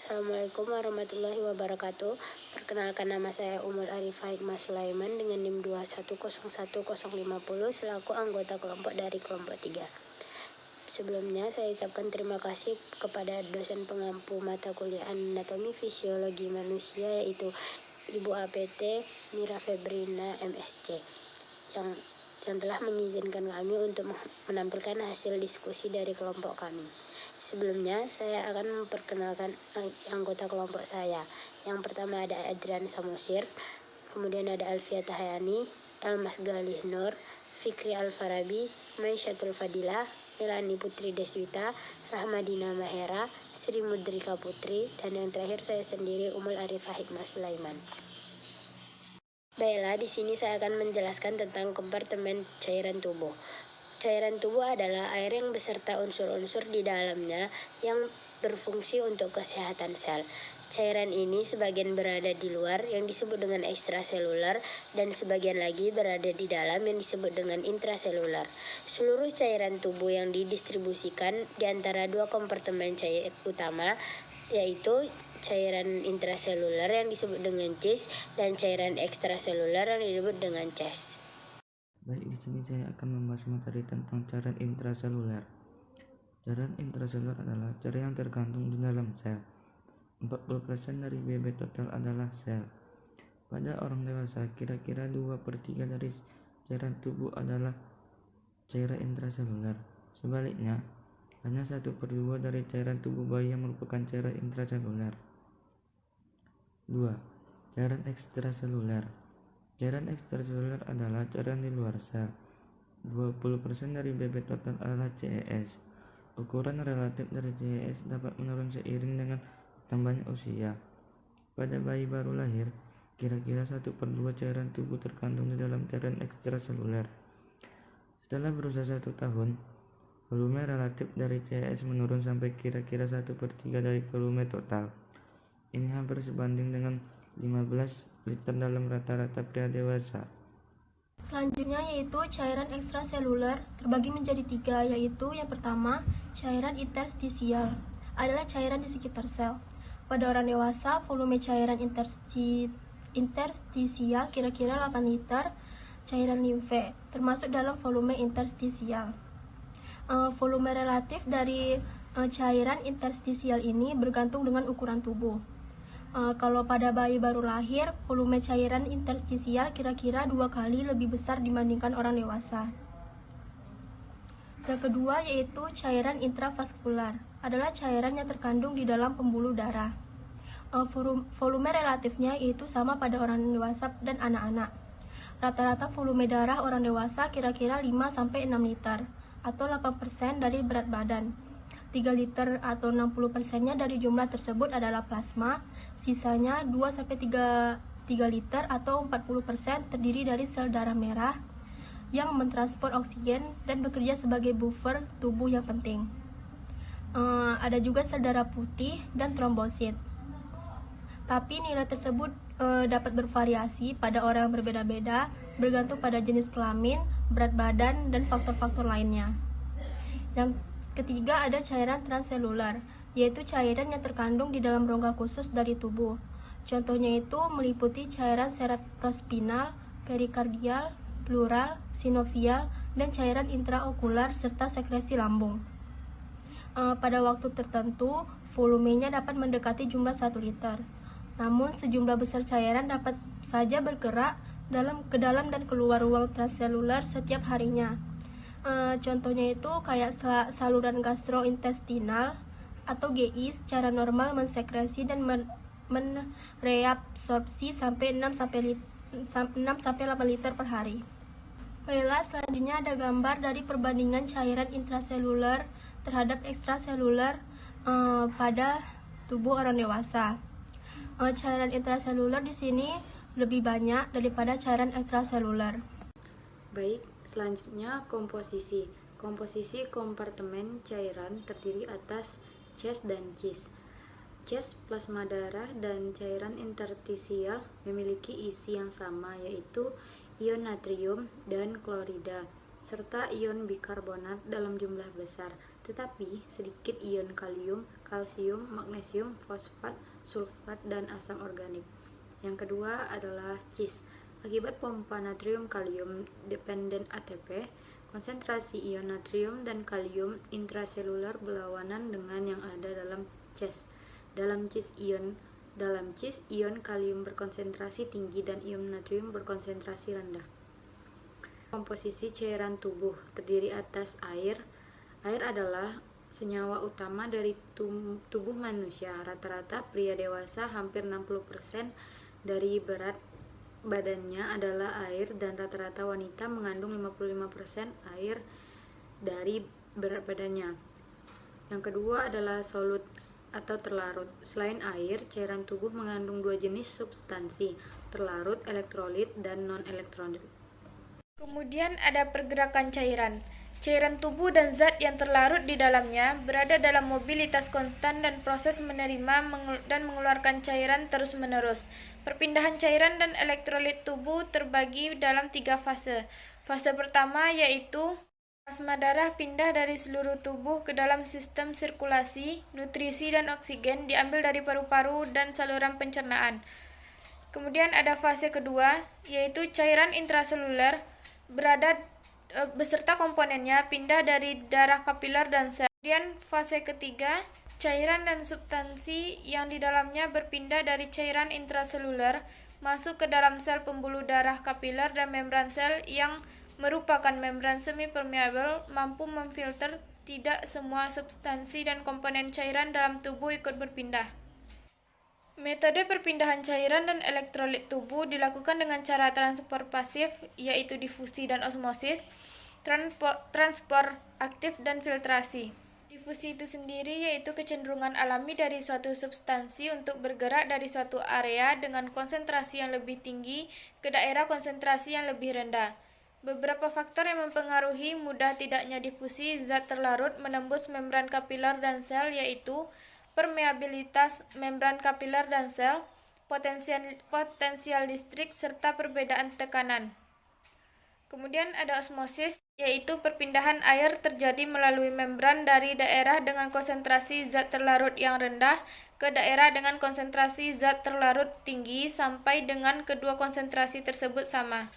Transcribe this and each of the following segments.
Assalamualaikum warahmatullahi wabarakatuh. Perkenalkan, nama saya Umul Arifah Hikmah Sulaiman dengan NIM 2101050 selaku anggota kelompok dari kelompok 3. Sebelumnya saya ucapkan terima kasih kepada dosen pengampu mata kuliah Anatomi Fisiologi Manusia yaitu Ibu APT Mira Febrina MSc yang telah mengizinkan kami untuk menampilkan hasil diskusi dari kelompok kami. Sebelumnya, saya akan memperkenalkan anggota kelompok saya. Yang pertama ada Adrian Samosir, kemudian ada Alfia Tahayani, Elmas Galih Nur, Fikri Alfarabi, Maisyatul Fadilah, Melani Putri Deswita, Rahmadina Mahera, Sri Mudrika Putri, dan yang terakhir saya sendiri, Umul Arifah Hikmah Sulaiman. Baiklah, di sini saya akan menjelaskan tentang kompartemen cairan tubuh. Cairan tubuh adalah air yang beserta unsur-unsur di dalamnya yang berfungsi untuk kesehatan sel. Cairan ini sebagian berada di luar yang disebut dengan ekstraseluler dan sebagian lagi berada di dalam yang disebut dengan intraseluler. Seluruh cairan tubuh yang didistribusikan di antara dua kompartemen cair utama yaitu cairan intraseluler yang disebut dengan CIS dan cairan ekstraseluler yang disebut dengan CES. Baik, di sini saya akan membahas materi tentang cairan intraseluler. Cairan intraseluler adalah cairan yang terkandung di dalam sel. 40% dari BB total adalah sel. Pada orang dewasa, kira-kira 2/3 dari cairan tubuh adalah cairan intraseluler. Sebaliknya, hanya 1/2 dari cairan tubuh bayi yang merupakan cairan intraseluler. 2. Cairan ekstraseluler. Cairan ekstraseluler adalah cairan di luar sel. 20% dari BB total adalah CES. Ukuran relatif dari CES dapat menurun seiring dengan tambahnya usia. Pada bayi baru lahir, kira-kira 1/2 cairan tubuh terkandung di dalam cairan ekstraseluler. Setelah berusia 1 tahun, volume relatif dari CES menurun sampai kira-kira 1/3 dari volume total. Ini hampir sebanding dengan 15 liter dalam rata-rata pria dewasa. Selanjutnya yaitu cairan ekstraseluler terbagi menjadi 3, yaitu yang pertama cairan interstisial adalah cairan di sekitar sel. Pada orang dewasa, volume cairan interstisial kira-kira 8 liter. Cairan limfe termasuk dalam volume interstisial. Volume relatif dari cairan interstisial ini bergantung dengan ukuran tubuh. Kalau pada bayi baru lahir, volume cairan interstisial kira-kira 2 kali lebih besar dibandingkan orang dewasa. Yang kedua yaitu cairan intravaskular, adalah cairan yang terkandung di dalam pembuluh darah. Volume relatifnya yaitu sama pada orang dewasa dan anak-anak. Rata-rata volume darah orang dewasa kira-kira 5-6 liter, atau 8% dari berat badan. 3 liter atau 60%-nya dari jumlah tersebut adalah plasma, sisanya 2-3 liter atau 40% terdiri dari sel darah merah yang mentransport oksigen dan bekerja sebagai buffer tubuh yang penting. Ada juga sel darah putih dan trombosit. Tapi nilai tersebut dapat bervariasi pada orang yang berbeda-beda, bergantung pada jenis kelamin, berat badan, dan faktor-faktor lainnya. Yang ketiga ada cairan transseluler, yaitu cairan yang terkandung di dalam rongga khusus dari tubuh. Contohnya itu meliputi cairan cerebrospinal, perikardial, pleural, sinovial, dan cairan intraokular serta sekresi lambung. Pada waktu tertentu, volumenya dapat mendekati jumlah 1 liter. Namun sejumlah besar cairan dapat saja bergerak ke dalam dan keluar ruang transseluler setiap harinya. Contohnya itu kayak saluran gastrointestinal atau GI secara normal mensekresi dan mereabsorpsi sampai 6-8 liter per hari. Baiklah, selanjutnya ada gambar dari perbandingan cairan intraseluler terhadap ekstraseluler pada tubuh orang dewasa. Cairan intraseluler di sini lebih banyak daripada cairan ekstraseluler. Baik, selanjutnya komposisi. Komposisi kompartemen cairan terdiri atas CES dan CIS. CES, plasma darah, dan cairan interstisial memiliki isi yang sama, yaitu ion natrium dan klorida, serta ion bikarbonat dalam jumlah besar, tetapi sedikit ion kalium, kalsium, magnesium, fosfat, sulfat, dan asam organik. Yang kedua adalah CIS. Akibat pompa natrium kalium dependen ATP, konsentrasi ion natrium dan kalium intraseluler berlawanan dengan yang ada dalam CIS. Dalam CIS, ion kalium berkonsentrasi tinggi dan ion natrium berkonsentrasi rendah. Komposisi cairan tubuh terdiri atas air. Air adalah senyawa utama dari tubuh manusia. Rata-rata pria dewasa hampir 60% dari berat badannya adalah air, dan rata-rata wanita mengandung 55% air dari berat badannya. Yang kedua adalah solut atau terlarut. Selain air, cairan tubuh mengandung dua jenis substansi, terlarut, elektrolit, dan non-elektrolit. Kemudian ada pergerakan cairan. Cairan tubuh dan zat yang terlarut di dalamnya berada dalam mobilitas konstan dan proses menerima dan mengeluarkan cairan terus-menerus. Perpindahan cairan dan elektrolit tubuh terbagi dalam 3 fase. Fase pertama yaitu plasma darah pindah dari seluruh tubuh ke dalam sistem sirkulasi, nutrisi dan oksigen diambil dari paru-paru dan saluran pencernaan. Kemudian ada fase kedua yaitu cairan intraseluler beserta komponennya pindah dari darah kapiler dan sel. Kemudian fase ketiga, cairan dan substansi yang di dalamnya berpindah dari cairan intraseluler masuk ke dalam sel pembuluh darah kapiler dan membran sel yang merupakan membran semi-permeabel mampu memfilter tidak semua substansi dan komponen cairan dalam tubuh ikut berpindah. Metode perpindahan cairan dan elektrolit tubuh dilakukan dengan cara transport pasif, yaitu difusi dan osmosis, transport aktif, dan filtrasi. Difusi itu sendiri yaitu kecenderungan alami dari suatu substansi untuk bergerak dari suatu area dengan konsentrasi yang lebih tinggi ke daerah konsentrasi yang lebih rendah. Beberapa faktor yang mempengaruhi mudah tidaknya difusi zat terlarut menembus membran kapiler dan sel yaitu permeabilitas membran kapiler dan sel, potensial listrik, serta perbedaan tekanan. Kemudian ada osmosis, yaitu perpindahan air terjadi melalui membran dari daerah dengan konsentrasi zat terlarut yang rendah ke daerah dengan konsentrasi zat terlarut tinggi sampai dengan kedua konsentrasi tersebut sama.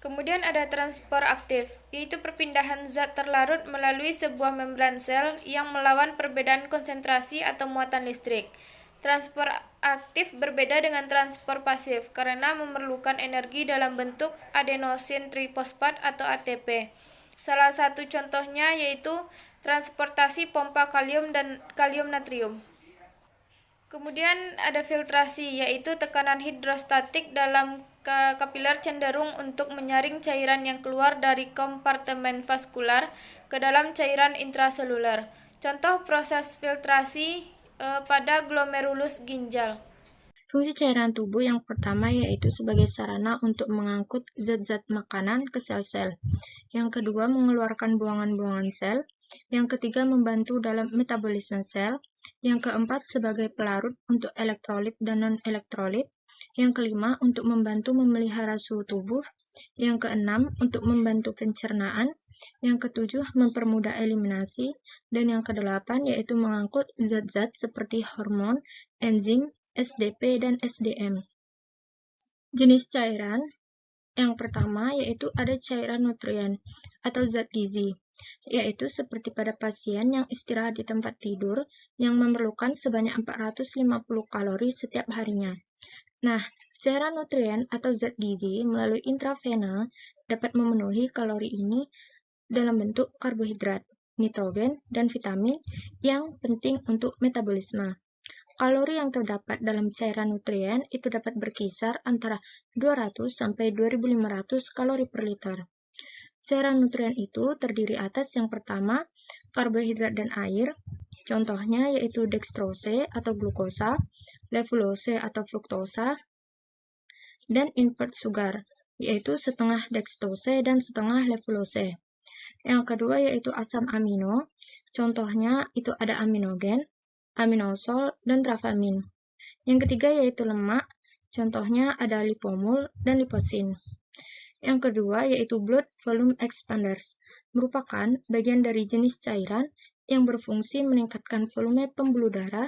Kemudian ada transport aktif, yaitu perpindahan zat terlarut melalui sebuah membran sel yang melawan perbedaan konsentrasi atau muatan listrik. Transport aktif berbeda dengan transport pasif karena memerlukan energi dalam bentuk adenosin trifosfat atau ATP. Salah satu contohnya yaitu transportasi pompa kalium dan kalium natrium. Kemudian ada filtrasi, yaitu tekanan hidrostatik dalam kapiler cenderung untuk menyaring cairan yang keluar dari kompartemen vaskular ke dalam cairan intraseluler. Contoh proses filtrasi pada glomerulus ginjal. Fungsi cairan tubuh yang pertama yaitu sebagai sarana untuk mengangkut zat-zat makanan ke sel-sel. Yang kedua, mengeluarkan buangan-buangan sel. Yang ketiga, membantu dalam metabolisme sel. Yang keempat, sebagai pelarut untuk elektrolit dan non-elektrolit. Yang kelima, untuk membantu memelihara suhu tubuh. Yang keenam, untuk membantu pencernaan. Yang ketujuh, mempermudah eliminasi. Dan yang kedelapan, yaitu mengangkut zat-zat seperti hormon, enzim, SDP, dan SDM. Jenis cairan yang pertama yaitu ada cairan nutrien atau zat gizi, yaitu seperti pada pasien yang istirahat di tempat tidur yang memerlukan sebanyak 450 kalori setiap harinya. Nah, cairan nutrien atau zat gizi melalui intravena dapat memenuhi kalori ini dalam bentuk karbohidrat, nitrogen, dan vitamin yang penting untuk metabolisme. Kalori yang terdapat dalam cairan nutrien itu dapat berkisar antara 200 sampai 2500 kalori per liter. Cairan nutrien itu terdiri atas yang pertama, karbohidrat dan air. Contohnya yaitu dextrose atau glukosa, levulose atau fruktosa, dan invert sugar, yaitu setengah dextrose dan setengah levulose. Yang kedua yaitu asam amino. Contohnya itu ada aminogen, aminosol, dan trafamin. Yang ketiga yaitu lemak, contohnya ada lipomul dan liposin. Yang kedua yaitu blood volume expanders, merupakan bagian dari jenis cairan yang berfungsi meningkatkan volume pembuluh darah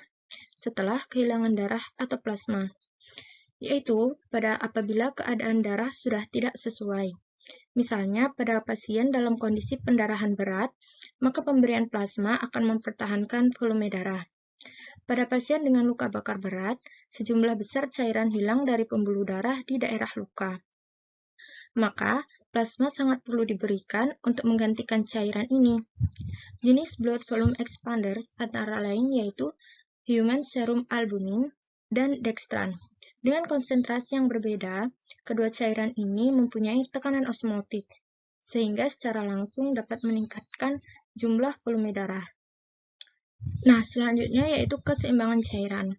setelah kehilangan darah atau plasma, yaitu apabila keadaan darah sudah tidak sesuai. Misalnya, pada pasien dalam kondisi pendarahan berat, maka pemberian plasma akan mempertahankan volume darah. Pada pasien dengan luka bakar berat, sejumlah besar cairan hilang dari pembuluh darah di daerah luka. Maka, plasma sangat perlu diberikan untuk menggantikan cairan ini. Jenis blood volume expanders antara lain yaitu human serum albumin dan dextran. Dengan konsentrasi yang berbeda, kedua cairan ini mempunyai tekanan osmotik, sehingga secara langsung dapat meningkatkan jumlah volume darah. Nah, selanjutnya yaitu keseimbangan cairan.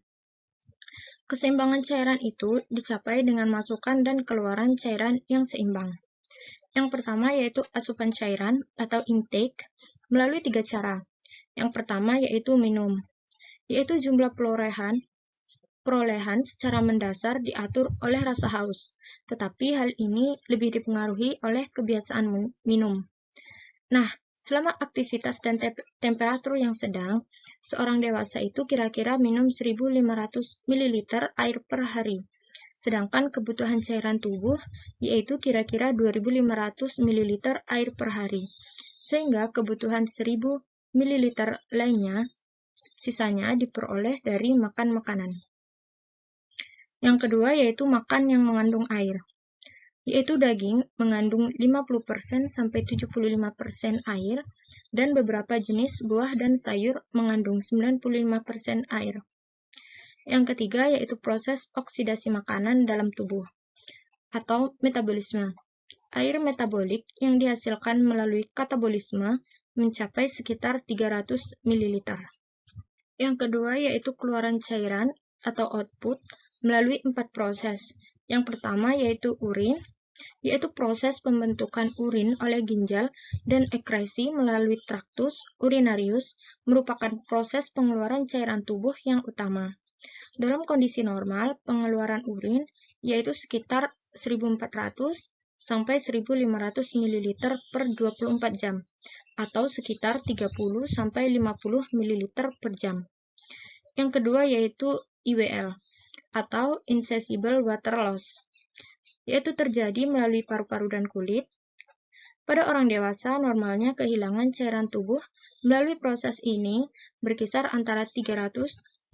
Keseimbangan cairan itu dicapai dengan masukan dan keluaran cairan yang seimbang. Yang pertama yaitu asupan cairan atau intake melalui 3 cara. Yang pertama yaitu minum, yaitu jumlah perolehan secara mendasar diatur oleh rasa haus, tetapi hal ini lebih dipengaruhi oleh kebiasaan minum. Nah, selama aktivitas dan temperatur yang sedang, seorang dewasa itu kira-kira minum 1.500 ml air per hari, sedangkan kebutuhan cairan tubuh yaitu kira-kira 2.500 ml air per hari, sehingga kebutuhan 1.000 ml lainnya sisanya diperoleh dari makan makanan. Yang kedua yaitu makan yang mengandung air, yaitu daging mengandung 50% sampai 75% air, dan beberapa jenis buah dan sayur mengandung 95% air. Yang ketiga yaitu proses oksidasi makanan dalam tubuh, atau metabolisme. Air metabolik yang dihasilkan melalui katabolisme mencapai sekitar 300 ml. Yang kedua yaitu keluaran cairan atau output melalui 4 proses. Yang pertama yaitu urin, yaitu proses pembentukan urin oleh ginjal dan ekresi melalui traktus urinarius merupakan proses pengeluaran cairan tubuh yang utama. Dalam kondisi normal, pengeluaran urin yaitu sekitar 1.400 sampai 1.500 ml per 24 jam, atau sekitar 30 sampai 50 ml per jam. Yang kedua yaitu IWL, atau insatiable water loss, yaitu terjadi melalui paru-paru dan kulit. Pada orang dewasa, normalnya kehilangan cairan tubuh melalui proses ini berkisar antara 300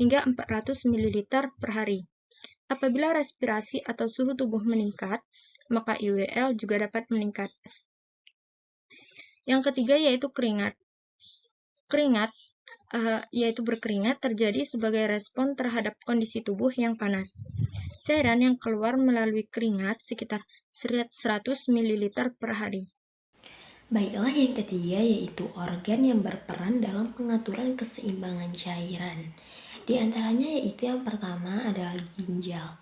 hingga 400 ml per hari. Apabila respirasi atau suhu tubuh meningkat, maka IWL juga dapat meningkat. Yang ketiga yaitu keringat. Yaitu berkeringat terjadi sebagai respon terhadap kondisi tubuh yang panas. Cairan yang keluar melalui keringat sekitar 100 ml per hari. Baiklah, yang ketiga yaitu organ yang berperan dalam pengaturan keseimbangan cairan. Di antaranya yaitu yang pertama adalah ginjal.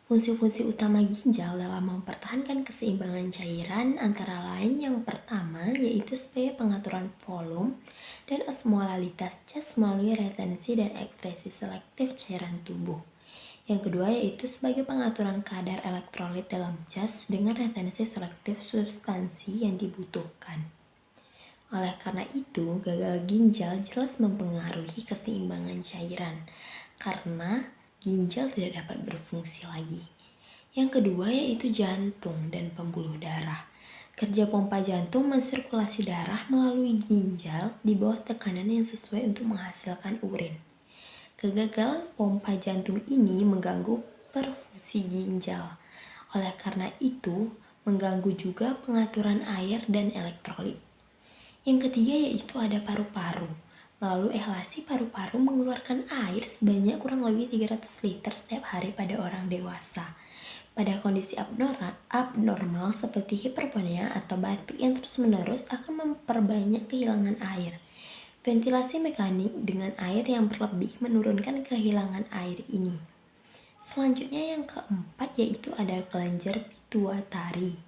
Fungsi-fungsi utama ginjal dalam mempertahankan keseimbangan cairan antara lain yang pertama yaitu sebagai pengaturan volume dan osmolalitas gas melalui retensi dan ekskresi selektif cairan tubuh. Yang kedua yaitu sebagai pengaturan kadar elektrolit dalam gas dengan retensi selektif substansi yang dibutuhkan. Oleh karena itu, gagal ginjal jelas mempengaruhi keseimbangan cairan karena ginjal tidak dapat berfungsi lagi. Yang kedua yaitu jantung dan pembuluh darah. Kerja pompa jantung mensirkulasi darah melalui ginjal di bawah tekanan yang sesuai untuk menghasilkan urin. Kegagalan pompa jantung ini mengganggu perfusi ginjal. Oleh karena itu, mengganggu juga pengaturan air dan elektrolit. Yang ketiga yaitu ada paru-paru. Melalui ehlasi, paru-paru mengeluarkan air sebanyak kurang lebih 300 liter setiap hari pada orang dewasa. Pada kondisi abnormal seperti hipertonia atau batuk yang terus-menerus akan memperbanyak kehilangan air. Ventilasi mekanik dengan air yang berlebih menurunkan kehilangan air ini. Selanjutnya yang keempat yaitu ada kelenjar pituitari.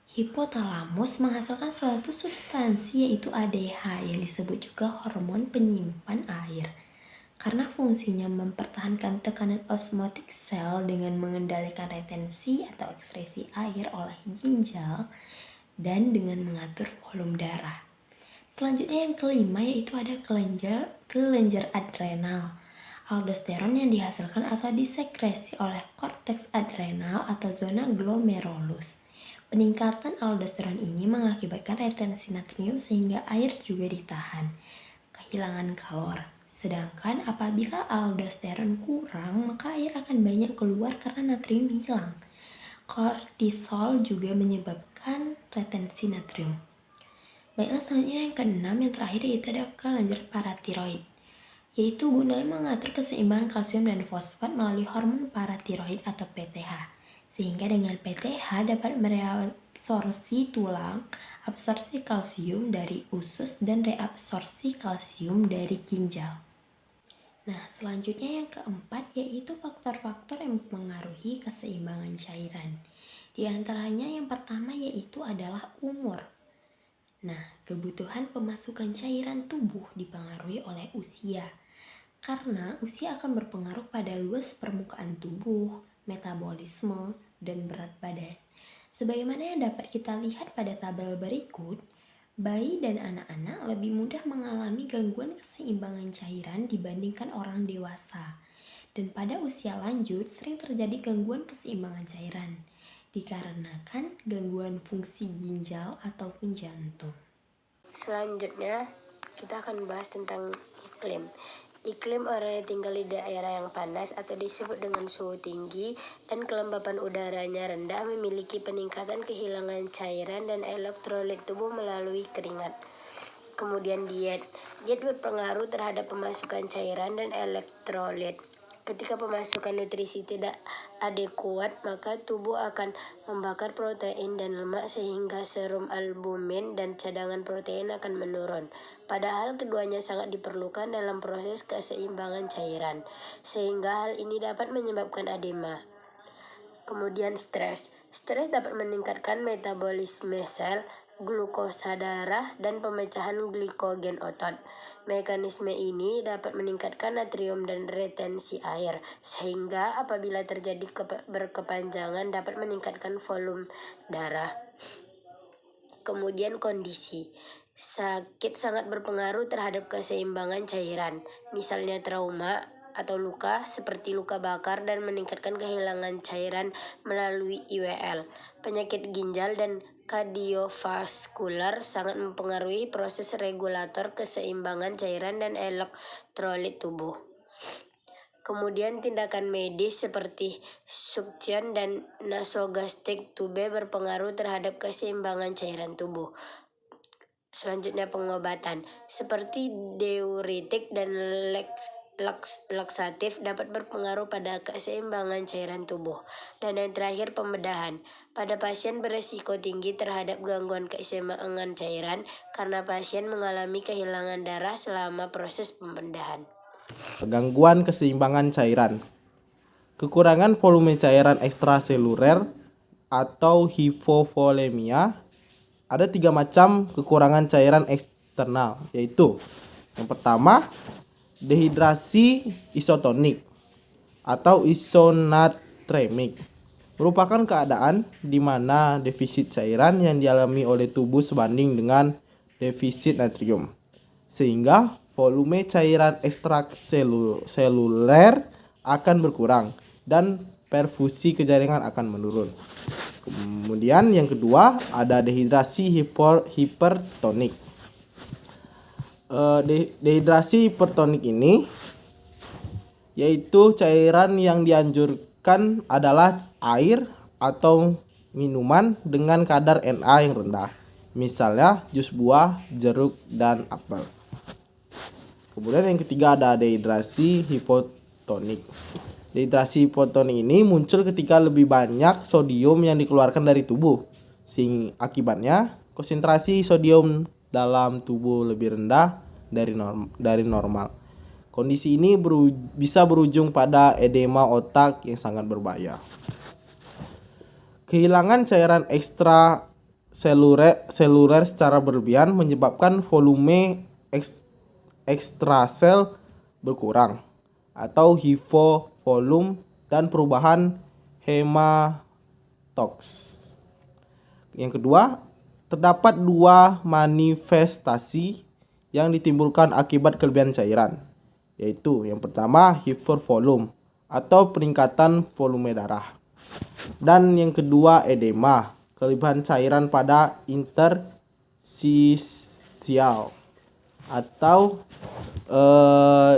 Hipotalamus menghasilkan suatu substansi yaitu ADH yang disebut juga hormon penyimpan air. Karena fungsinya mempertahankan tekanan osmotik sel dengan mengendalikan retensi atau ekskresi air oleh ginjal dan dengan mengatur volume darah. Selanjutnya yang kelima yaitu ada kelenjar adrenal. Aldosteron yang dihasilkan atau disekresi oleh korteks adrenal atau zona glomerulus. Peningkatan aldosteron ini mengakibatkan retensi natrium sehingga air juga ditahan. Kehilangan kalor. Sedangkan apabila aldosteron kurang, maka air akan banyak keluar karena natrium hilang. Kortisol juga menyebabkan retensi natrium. Baiklah, selanjutnya yang keenam, yang terakhir yaitu ada kelenjar paratiroid, yaitu guna mengatur keseimbangan kalsium dan fosfat melalui hormon paratiroid atau PTH, sehingga dengan PTH dapat mereabsorpsi tulang, absorpsi kalsium dari usus, dan reabsorpsi kalsium dari ginjal. Nah, selanjutnya yang keempat yaitu faktor-faktor yang mempengaruhi keseimbangan cairan. Di antaranya yang pertama yaitu adalah umur. Nah, kebutuhan pemasukan cairan tubuh dipengaruhi oleh usia. Karena usia akan berpengaruh pada luas permukaan tubuh, metabolisme, dan berat badan. Sebagaimana yang dapat kita lihat pada tabel berikut, bayi dan anak-anak lebih mudah mengalami gangguan keseimbangan cairan dibandingkan orang dewasa. Dan pada usia lanjut sering terjadi gangguan keseimbangan cairan, dikarenakan gangguan fungsi ginjal ataupun jantung. Selanjutnya, kita akan bahas tentang iklim. Iklim orang yang tinggal di daerah yang panas atau disebut dengan suhu tinggi dan kelembapan udaranya rendah memiliki peningkatan kehilangan cairan dan elektrolit tubuh melalui keringat. Kemudian diet. Diet berpengaruh terhadap pemasukan cairan dan elektrolit. Ketika pemasukan nutrisi tidak adekuat, maka tubuh akan membakar protein dan lemak sehingga serum albumin dan cadangan protein akan menurun. Padahal keduanya sangat diperlukan dalam proses keseimbangan cairan, sehingga hal ini dapat menyebabkan edema. Kemudian stres. Stres dapat meningkatkan metabolisme sel, glukosa darah, dan pemecahan glikogen otot. Mekanisme ini dapat meningkatkan natrium dan retensi air, sehingga apabila terjadi berkepanjangan dapat meningkatkan volume darah. Kemudian kondisi. Sakit sangat berpengaruh terhadap keseimbangan cairan, misalnya trauma atau luka seperti luka bakar dan meningkatkan kehilangan cairan melalui IWL. Penyakit ginjal dan kardiovaskular sangat mempengaruhi proses regulator keseimbangan cairan dan elektrolit tubuh. Kemudian tindakan medis seperti suksion dan nasogastric tube berpengaruh terhadap keseimbangan cairan tubuh. Selanjutnya pengobatan seperti diuretik dan laksatif dapat berpengaruh pada keseimbangan cairan tubuh. Dan yang terakhir pembedahan. Pada pasien beresiko tinggi terhadap gangguan keseimbangan cairan karena pasien mengalami kehilangan darah selama proses pembedahan. Gangguan keseimbangan cairan. Kekurangan volume cairan ekstraseluler atau hipovolemia. Ada 3 macam kekurangan cairan eksternal, yaitu yang pertama dehidrasi isotonik atau isonatremik merupakan keadaan di mana defisit cairan yang dialami oleh tubuh sebanding dengan defisit natrium, sehingga volume cairan ekstraseluler akan berkurang dan perfusi ke jaringan akan menurun. Kemudian yang kedua ada dehidrasi hipertonik. Dehidrasi hipertonik ini yaitu cairan yang dianjurkan adalah air atau minuman dengan kadar Na yang rendah, misalnya jus buah, jeruk, dan apel. Kemudian yang ketiga ada dehidrasi hipotonik. Dehidrasi hipotonik ini muncul ketika lebih banyak sodium yang dikeluarkan dari tubuh, sehingga akibatnya konsentrasi sodium dalam tubuh lebih rendah dari normal. Kondisi ini bisa berujung pada edema otak yang sangat berbahaya. Kehilangan cairan ekstraseluler secara berlebihan menyebabkan volume ekstrasel berkurang atau hipovolume dan perubahan hematox. Yang kedua, terdapat 2 manifestasi yang ditimbulkan akibat kelebihan cairan, yaitu yang pertama hypervolume atau peningkatan volume darah, dan yang kedua edema, kelebihan cairan pada interstisial atau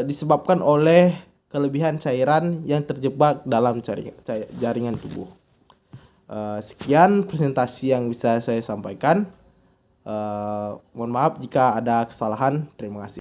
disebabkan oleh kelebihan cairan yang terjebak dalam jaringan tubuh. Sekian presentasi yang bisa saya sampaikan. Mohon maaf jika ada kesalahan. Terima kasih.